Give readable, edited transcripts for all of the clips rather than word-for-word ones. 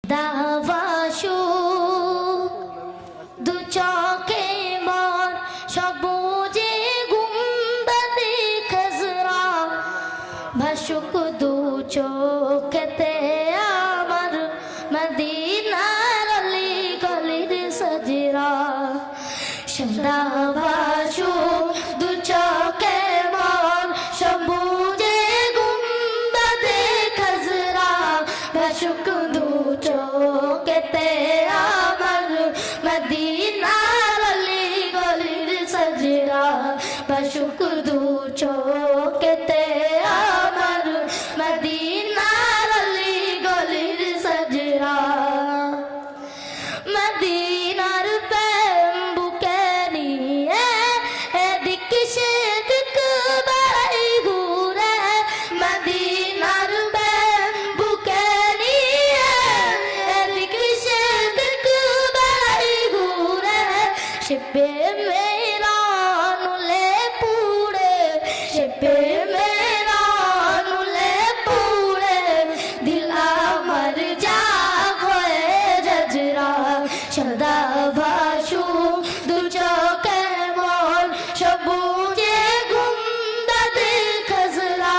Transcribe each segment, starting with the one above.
দাওয়াশু দু চোখে মোর সবুজে গুম্বদে খজরা ভাসুক দু চোখেতে আমার মদিনার অলি গলির সজরা দাওয়াশু দু চোখে মোর সবুজে গুম্বদে খজরা ভাসুক দু চোখেতে আমার মদিনার অলি গলির সজরা ভাসুক দু চোখেতে আমার মদিনার অলি গলির সজরা মদিনার প্রেম বুকে নিয়ে এদিক সেদিক বেড়াই ঘুরে মদিনার প্রেম বুকে নিয়ে এদিক সেদিক বেড়াই ঘুরে সে প্রেমেরা নুলে পুড়ে সে প্রেমেরা নুলে পুড়ে দিল আমার জাগ হয়ে জজরা দাওয়াশু দু চোখে মোর সবুজে গুম্বদে খজরা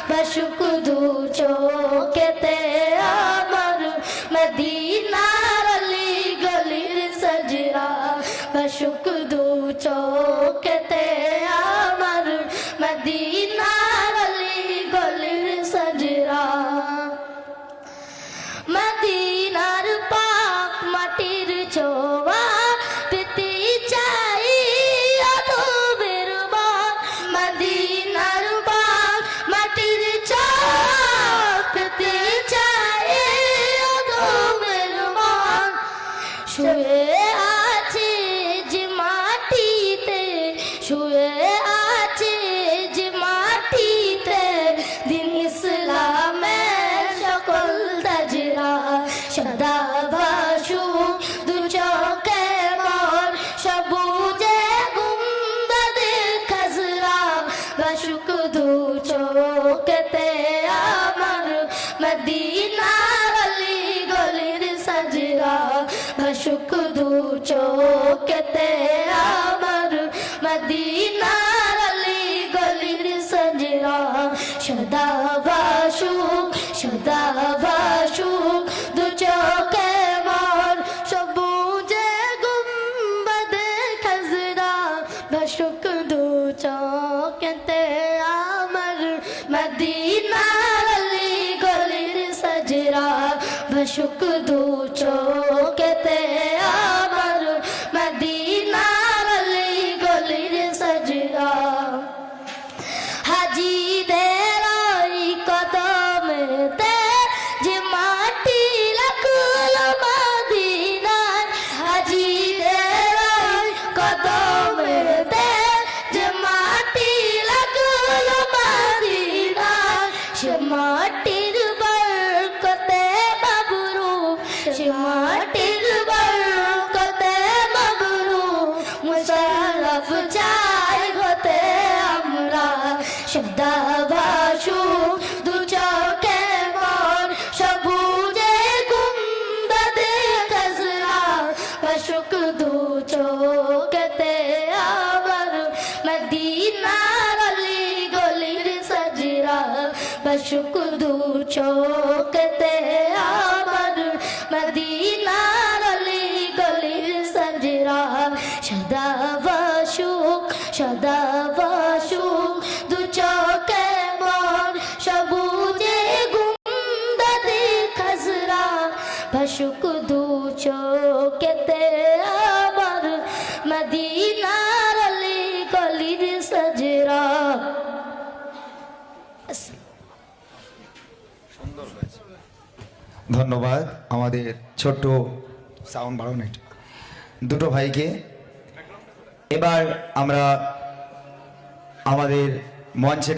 ভাসুক দু চোখেতে আমার মদিনার অলি গলির সজরা ভাসুক দু চোখেতে আমার মদিনার অলি গলির সজরা মদিনার পাক মাটির ছোঁয়া পেতে চাই আদবের মান মদিনার পাক মাটির ছোঁয়া পেতে চাই আদবের মান শুয়ে আছে যে মাটিতে শুয়ে আছে যে মাটিতে দিন ইসলামের সকল দাজরা দাওয়াশু দু চোখে মোর সবুজে গুম্বদে খজরা ভাসুক দু চোখেতে আমার মদিনার অলি গলির সজরা ভাসুক দু চোখেতে আমার মদিনার অলি গলির সজরা দাওয়াশু দাওয়াশু দু চোখে মোর সবুজে গুম্বদে খজরা ভাসুক দু চোখেতে আমার মদিনার অলি গলির সজরা ভাসুক দু চোখেতে আমার মদিনার অলি গলির সজরা হাজিদের ওই কদমেতে যে মাটি লাগলো মদিনায় হাজিদের ওই কদমেতে যে মাটি লাগলো মদিনায় সে মাটির বরকতে বাবরু সে মাটির বরকতে বাবরু মুশাররফ চাই হতে আমরা দাওয়াশু দু চোখে মোর সবুজে গুম্বদে খজরা ভাসুক দু চোখেতে আমার মদিনার অলি গলির সজরা ভাসুক দু চোখেতে আমার মদিনার অলি গলির সজরা দাওয়াশু দাওয়াশু দু চোখে মোর সবুজে গুম্বদে খজরা ভাসুক দু চোখেতে আমার মদিনার অলি গলির সজরা ধন্যবাদ আমাদের ছোট্ট সাউন্ড বাড়ানো দুটো ভাইকে। এবার আমরা আমাদের মঞ্চে